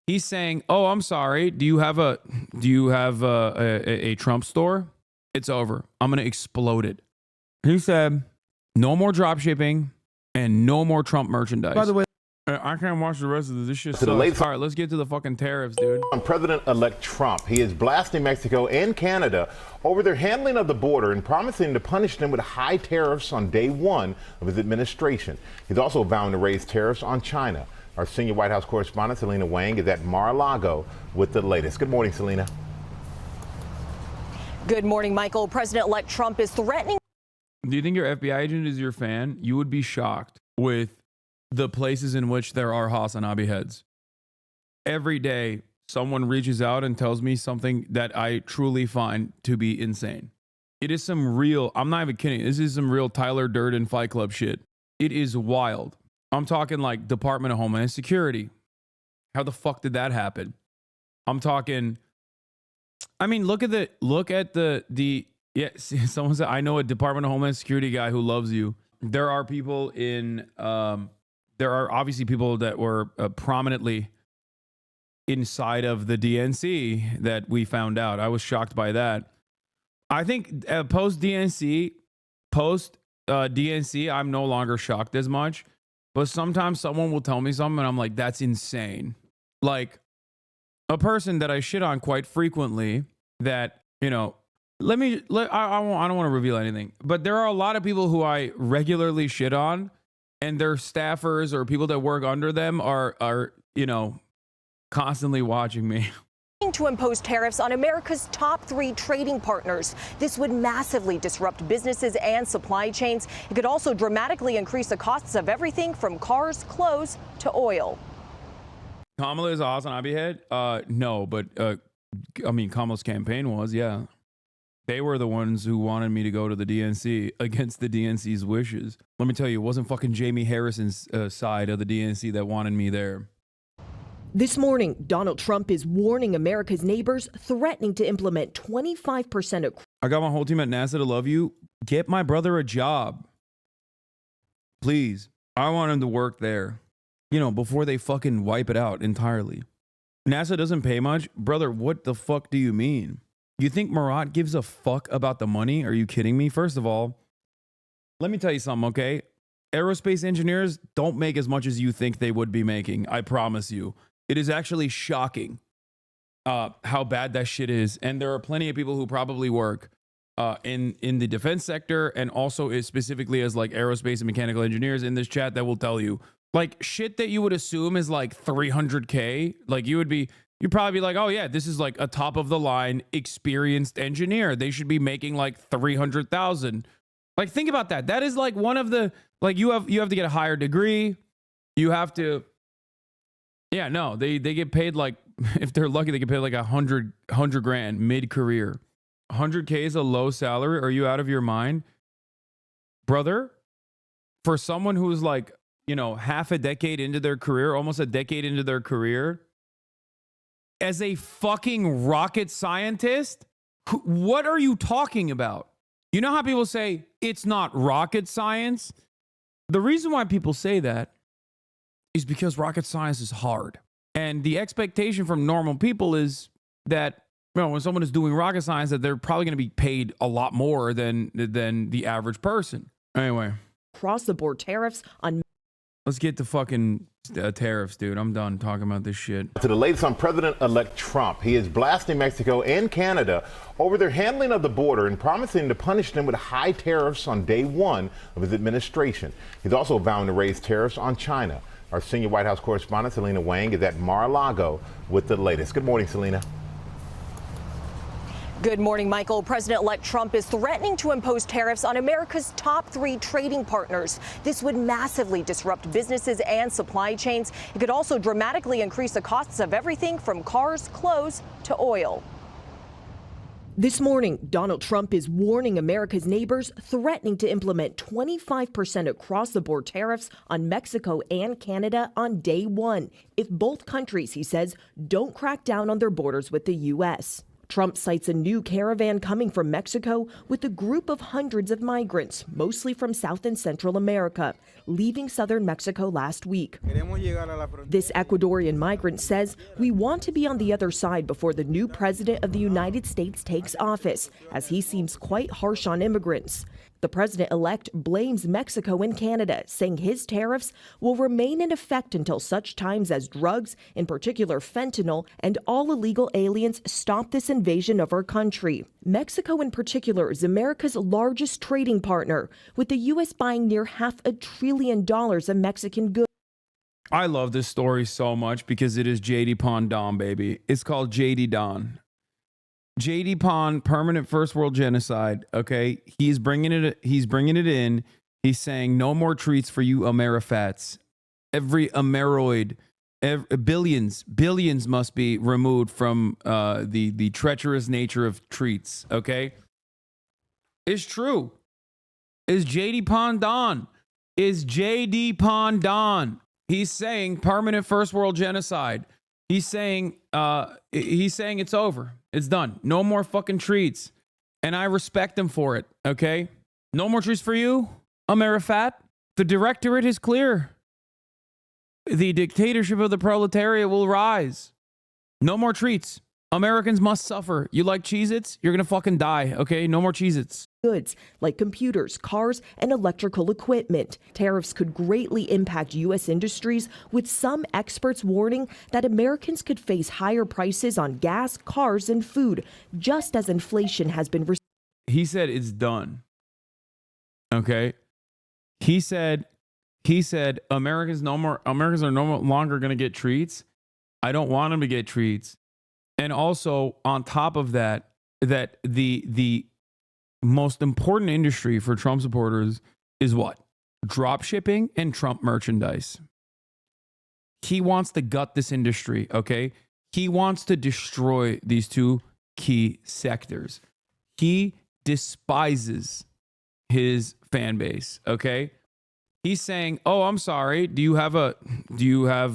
He's saying, "Oh, I'm sorry. Do you have a Trump store? It's over. I'm gonna explode it." He said, "No more drop shipping and no more Trump merchandise." By the way, I can't watch the rest of this. This shit sucks. All right, let's get to the fucking tariffs, dude. On President-elect Trump, he is blasting Mexico and Canada over their handling of the border and promising to punish them with high tariffs on day one of his administration. He's also vowing to raise tariffs on China. Our senior White House correspondent, Selena Wang, is at Mar-a-Lago with the latest. Good morning, Selena. Good morning, Michael. President-elect Trump is threatening. Do you think your FBI agent is your fan? You would be shocked with the places in which there are Hasanabi heads. Every day, someone reaches out and tells me something that I truly find to be insane. It is some real, I'm not even kidding, this is some real Tyler Durden Fight Club shit. It is wild. I'm talking like Department of Homeland Security. How the fuck did that happen? I'm talking, I mean, look at the yeah, someone said, I know a Department of Homeland Security guy who loves you. There are people in, there are obviously people that were prominently inside of the DNC that we found out. I was shocked by that. I think post DNC, I'm no longer shocked as much. But sometimes someone will tell me something and I'm like, that's insane. Like a person that I shit on quite frequently that, you know, I don't want to reveal anything, but there are a lot of people who I regularly shit on and their staffers or people that work under them are, you know, constantly watching me. To impose tariffs on America's top 3 trading partners. This would massively disrupt businesses and supply chains. It could also dramatically increase the costs of everything from cars, clothes to oil. Kamala is a Hasanabi head? No, but I mean, Kamala's campaign was, yeah. They were the ones who wanted me to go to the DNC against the DNC's wishes. Let me tell you, it wasn't fucking Jamie Harrison's side of the DNC that wanted me there. This morning, Donald Trump is warning America's neighbors, threatening to implement 25% of... I got my whole team at NASA to love you. Get my brother a job. Please. I want him to work there. You know, before they fucking wipe it out entirely. NASA doesn't pay much? Brother, what the fuck do you mean? You think Marat gives a fuck about the money? Are you kidding me? First of all, let me tell you something, okay? Aerospace engineers don't make as much as you think they would be making. I promise you. It is actually shocking how bad that shit is. And there are plenty of people who probably work in the defense sector and also specifically as like aerospace and mechanical engineers in this chat that will tell you like shit that you would assume is like 300K. Like you'd probably be like, oh yeah, this is like a top of the line experienced engineer. They should be making like 300,000. Like think about that. That is like one of the, like you have to get a higher degree. You have to, yeah, no, they get paid like, if they're lucky, they get paid like 100 grand mid-career. 100K is a low salary. Are you out of your mind? Brother, for someone who's like, you know, half a decade into their career, almost a decade into their career, as a fucking rocket scientist, what are you talking about? You know how people say it's not rocket science? The reason why people say that is because rocket science is hard. And the expectation from normal people is that, you know, when someone is doing rocket science, that they're probably going to be paid a lot more than the average person. Anyway. Across the board tariffs on... Let's get to fucking tariffs, dude. I'm done talking about this shit. To the latest on President-elect Trump, he is blasting Mexico and Canada over their handling of the border and promising to punish them with high tariffs on day one of his administration. He's also vowing to raise tariffs on China. Our senior White House correspondent, Selena Wang, is at Mar-a-Lago with the latest. Good morning, Selena. Good morning, Michael. President-elect Trump is threatening to impose tariffs on America's top 3 trading partners. This would massively disrupt businesses and supply chains. It could also dramatically increase the costs of everything from cars, clothes to oil. This morning, Donald Trump is warning America's neighbors, threatening to implement 25% across-the-board tariffs on Mexico and Canada on day one if both countries, he says, don't crack down on their borders with the U.S. Trump cites a new caravan coming from Mexico with a group of hundreds of migrants, mostly from South and Central America, leaving southern Mexico last week. This Ecuadorian migrant says, "We want to be on the other side before the new president of the United States takes office, as he seems quite harsh on immigrants." The president-elect blames Mexico and Canada, saying his tariffs will remain in effect until such times as drugs, in particular fentanyl, and all illegal aliens stop this invasion of our country. Mexico in particular is America's largest trading partner, with the U.S. buying near $500 billion of Mexican goods. I love this story so much because it is JD Pond Don, baby. It's called JD Don. JD Pond, permanent first world genocide. Okay, he's bringing it in. He's saying no more treats for you Amerifats. Every Ameroid, billions must be removed from the treacherous nature of treats. Okay, it's true. Is JD Pond Don? Is JD Pond Don? He's saying permanent first world genocide. He's saying it's over. It's done. No more fucking treats. And I respect him for it, okay? No more treats for you, Amerifat. The directorate is clear. The dictatorship of the proletariat will rise. No more treats. Americans must suffer. You like Cheez-Its? You're gonna fucking die, okay? No more Cheez-Its. Goods like computers, cars, and electrical equipment. Tariffs could greatly impact U.S. industries, with some experts warning that Americans could face higher prices on gas, cars, and food, just as inflation has been. He said it's done. Okay? He said Americans are no longer going to get treats. I don't want them to get treats. And also, on top of that the most important industry for Trump supporters is what? Drop shipping and Trump merchandise. He wants to gut this industry, okay? He wants to destroy these two key sectors. He despises his fan base, okay? He's saying, "Oh, I'm sorry. Do you have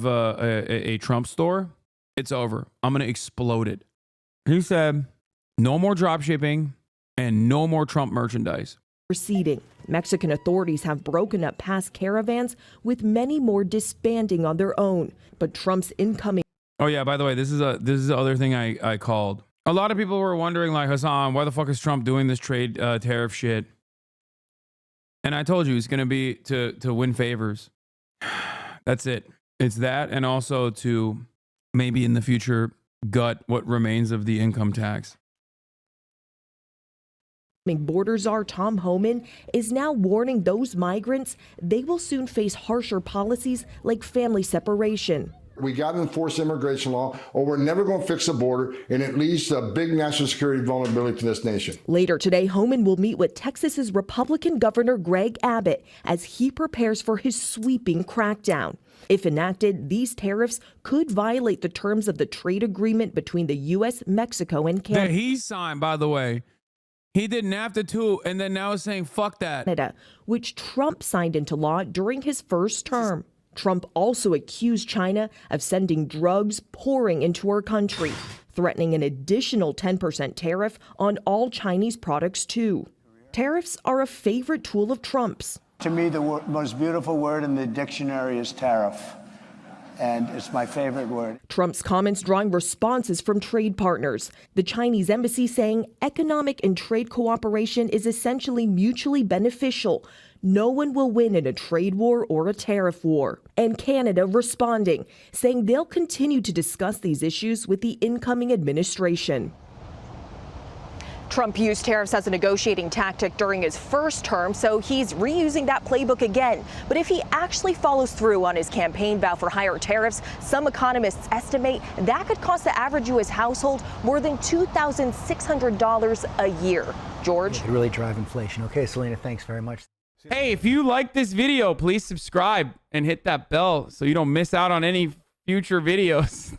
a Trump store? It's over. I'm going to explode it." He said, no more drop shipping and no more Trump merchandise. Receding. Mexican authorities have broken up past caravans, with many more disbanding on their own. But Trump's incoming. Oh yeah, by the way, this is the other thing I called. A lot of people were wondering, like, Hasan, why the fuck is Trump doing this trade tariff shit? And I told you it's going to be to win favors. That's it. It's that, and also to maybe in the future gut what remains of the income tax. Border czar Tom Homan is now warning those migrants they will soon face harsher policies like family separation. We got to enforce immigration law, or we're never going to fix the border, and it leads to a big national security vulnerability to this nation. Later today, Homan will meet with Texas's Republican Governor Greg Abbott as he prepares for his sweeping crackdown. If enacted, these tariffs could violate the terms of the trade agreement between the U.S., Mexico, and Canada. That he signed, by the way. He didn't have to too, and then now is saying, fuck that. Canada, which Trump signed into law during his first term. Trump also accused China of sending drugs pouring into our country, threatening an additional 10% tariff on all Chinese products, too. Tariffs are a favorite tool of Trump's. To me, the most beautiful word in the dictionary is tariff, and it's my favorite word. Trump's comments drawing responses from trade partners. The Chinese embassy saying economic and trade cooperation is essentially mutually beneficial. No one will win in a trade war or a tariff war. And Canada responding, saying they'll continue to discuss these issues with the incoming administration. Trump used tariffs as a negotiating tactic during his first term, so he's reusing that playbook again. But if he actually follows through on his campaign vow for higher tariffs, some economists estimate that could cost the average U.S. household more than $2,600 a year. George? It could really drive inflation. Okay, Selena, thanks very much. Hey, if you like this video, please subscribe and hit that bell so you don't miss out on any future videos.